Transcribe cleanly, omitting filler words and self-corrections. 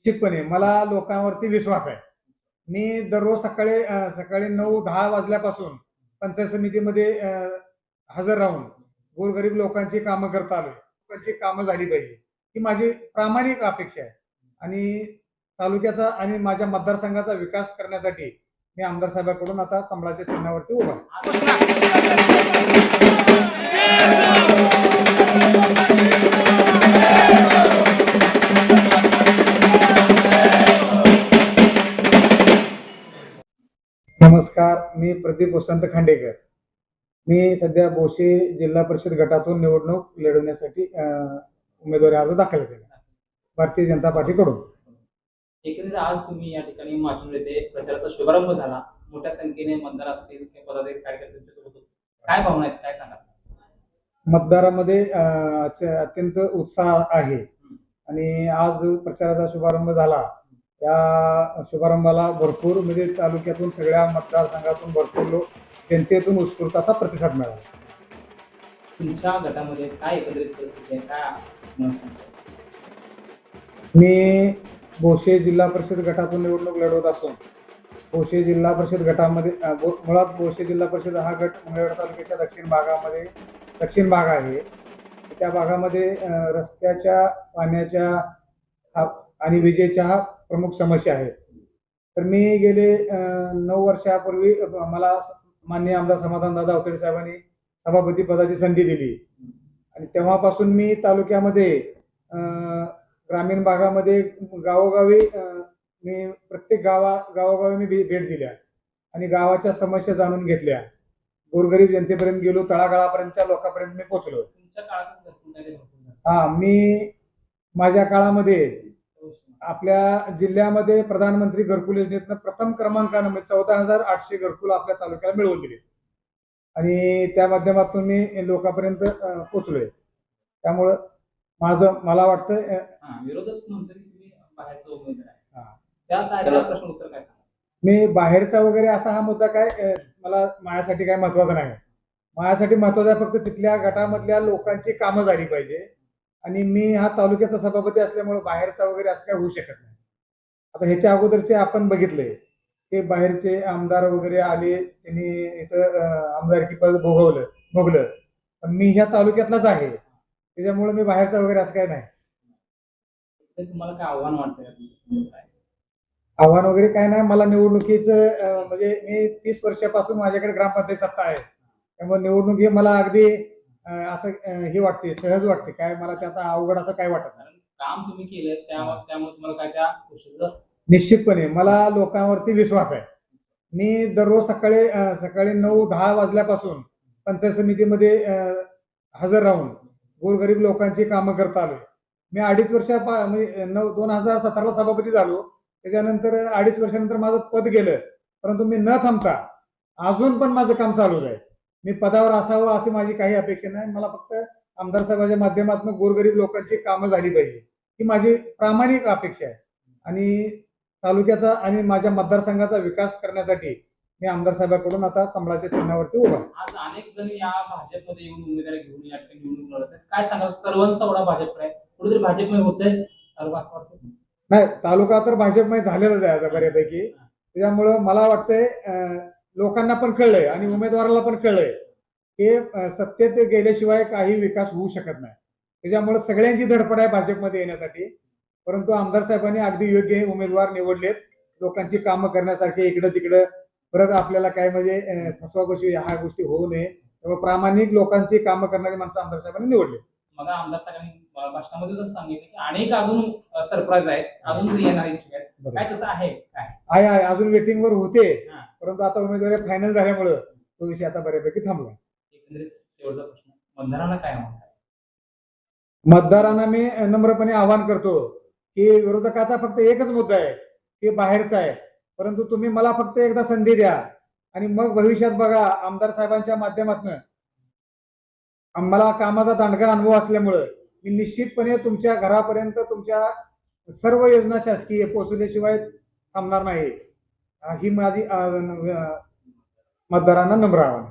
निश्चितपणे मला लोकांवरती विश्वास आहे. मी दररोज सकाळी 9-10 वाजल्यापासून पंचायत समितीमध्ये हजर राहून गोरगरीब लोकांची कामं करता आलोय. लोकांची कामं झाली पाहिजे, ही माझी प्रामाणिक अपेक्षा आहे. आणि तालुक्याचा आणि माझ्या मतदारसंघाचा विकास करण्यासाठी मी आमदार साहेबांकडून आता कमळाच्या चिन्हावरती उभा आहे. नमस्कार, मी प्रदीप वसंत खांडेकर. मी सध्या बोशी जिल्हा परिषद गटातून निवडणूक लढवण्यासाठी उमेदवारी अर्ज दाखल केला भारतीय जनता पार्टीकडून. एकंदरीत आज तुम्ही या ठिकाणी माचूर येथे प्रचाराचा शुभारंभ झाला. मोठ्या संख्येने मतदार असतील किंवा पदाधिकारी कार्यकर्ते तुमच्यासोबत होते. काय भावना आहेत, काय सांगा? मतदारामध्ये अत्यंत उत्साह आहे आणि आज प्रचाराचा शुभारंभ झाला. या शुभारंभाला भरपूर म्हणजे तालुक्यातून सगळ्या मतदारसंघातून भरपूर लोक जनतेतून उत्स्फूर्त असा प्रतिसाद मिळाला. तुमच्या गटामध्ये काय एकंदरीत परिस्थिती आहे, काय मला सांगा? मी बोशे जिल्हा परिषद गटातून निवडणूक लढवत असून बोशे जिल्हा परिषद गटामध्ये मुळात बोशे जिल्हा परिषद हा गट मंगळवेढा तालुक्याच्या दक्षिण भाग आहे. त्या भागामध्ये रस्त्याच्या, पाण्याच्या आणि विजेच्या प्रमुख समस्या आहेत. तर मी गेले 9 वर्षापूर्वी मला माननीय आमदार समाधानदादा अवतडे साहेबांनी सभापती पदाची संधी दिली आणि तेव्हापासून मी तालुक्यामध्ये ग्रामीण भागामध्ये गावोगावी मी प्रत्येक गावोगावी मी भेट दिल्या आणि गावाच्या समस्या जाणून घेतल्या. गोरगरीब जनतेपर्यंत गेलो, तळागाळापर्यंतच्या लोकांपर्यंत मी पोहोचलो. तुमच्या काळात मी माझ्या काळामध्ये आपल्या जिल्ह्यामध्ये प्रधानमंत्री घरकुल योजनेतनं प्रथम क्रमांकानं 14,800 घरकुल आपल्या तालुक्याला मिळवून दिले आणि त्या माध्यमातून मी लोकांपर्यंत पोहोचलोय. त्यामुळं मला वाटतं विरोधक मंत्री तुम्ही बाहेरचा उमेदवार आहे. त्याला प्रश्न उत्तर काय सांगा? मी बाहेरचा वगैरे असा हा मुद्दा काय मला माझ्यासाठी काय महत्वाचा नाही. माझ्यासाठी महत्वाचं आहे फक्त तिथल्या गटामधल्या लोकांची कामं झाली पाहिजे आणि मी हा तालुक्याचा सभापती असल्यामुळे बाहेरचा वगैरे असं काय होऊ शकत नाही. आता ह्याच्या अगोदरचे आपण बघितले ते बाहेरचे आमदार वगैरे आले, त्यांनी इथं आमदारकी पद भोगलं, पण मी ह्या तालुक्यातलाच आहे, त्याच्यामुळे मी बाहेरचा वगैरे असं काय नाही. तुम्हाला काय आव्हान वाटतंय? आव्हान वगैरे काय नाही. मला निवडणुकीचं म्हणजे मी 30 वर्षापासून माझ्याकडे ग्रामपंचायत सत्ता आहे, त्यामुळे निवडणूक हे मला अगदी असं हे वाटते, सहज वाटते. काय मला त्यात अवघड असं काय वाटत नाही. काम तुम्ही केलं त्यामुळे तुम्हाला काय त्या गोष्टीचं निश्चितपणे मला लोकांवरती विश्वास आहे. मी दररोज सकाळी 9-10 वाजल्यापासून पंचायत समितीमध्ये हजर राहून गोरगरीब लोकांची कामं करता आलोय. मी 2.5 वर्ष म्हणजे 2017ला सभापती झालो. त्याच्यानंतर 2.5 वर्षानंतर माझं पद गेलं, परंतु मी न थांबता अजून पण माझं काम चालूच आहे. मी पदावर असावं अशी माझी काही अपेक्षा नाही. मला फक्त आमदार साहेबांच्या माध्यमातून गोरगरीब लोकांची कामं झाली पाहिजे, ही माझी प्रामाणिक अपेक्षा आहे. आणि तालुक्याचा आणि माझ्या मतदारसंघाचा विकास करण्यासाठी मी आमदार साहेबांकडून आता कमळाच्या चिन्हावरती उभा आहे. आज अनेक जण या भाजपमध्ये येऊन उमेदवारी घेऊन या ठिकाणी निवडणूक लढत आहेत. काय सांगाल? सर्वांचा एवढा भाजप आहे, कुठेतरी भाजपमय होतंय असं वाटतं? नाही, तालुका तर भाजपमय झालेलाच आहे आता बऱ्यापैकी. त्याच्यामुळं मला वाटतंय लोकांना पण कळलंय आणि उमेदवाराला पण कळलंय की सत्तेत गेल्याशिवाय काही विकास होऊ शकत नाही. त्याच्यामुळे सगळ्यांची धडपड आहे भाजपमध्ये येण्यासाठी. परंतु आमदार साहेबांनी अगदी योग्य उमेदवार निवडलेत लोकांची कामं करण्यासारखे. इकडं तिकडं परत आपल्याला काय म्हणजे फसवाफसवी ह्या गोष्टी होऊ नये, त्यामुळे प्रामाणिक लोकांची कामं करणारी माणसं आमदार साहेबांनी निवडले. मग आमदार साहेबांनी भाषणामध्येच सांगितलं की अनेक अजून सरप्राईज आहेत, अजून येणार आहेत. काय तसं आहे? काय आहे अजून वेटिंगवर होते, परंतु आता उमेदवारी फायनल झाल्यामुळं तो विषय आता बऱ्यापैकी थांबला. एकंदरीत शेवटचा प्रश्न, मतदारांना काय म्हणतात? मतदारांना मी नम्रपणे आवाहन करतो की विरोधकाचा फक्त एकच मुद्दा आहे की बाहेरचा आहे, परंतु तुम्ही मला फक्त एकदा संधी द्या आणि मग भविष्यात बघा. आमदार साहेबांच्या माध्यमातून आम्हाला कामाचा दांडगा अनुभव असल्यामुळं मी निश्चितपणे तुमच्या घरापर्यंत तुमच्या सर्व योजना शासकीय पोहोचल्याशिवाय थांबणार नाही. ही माझी मतदारांना नम्र आवाहन.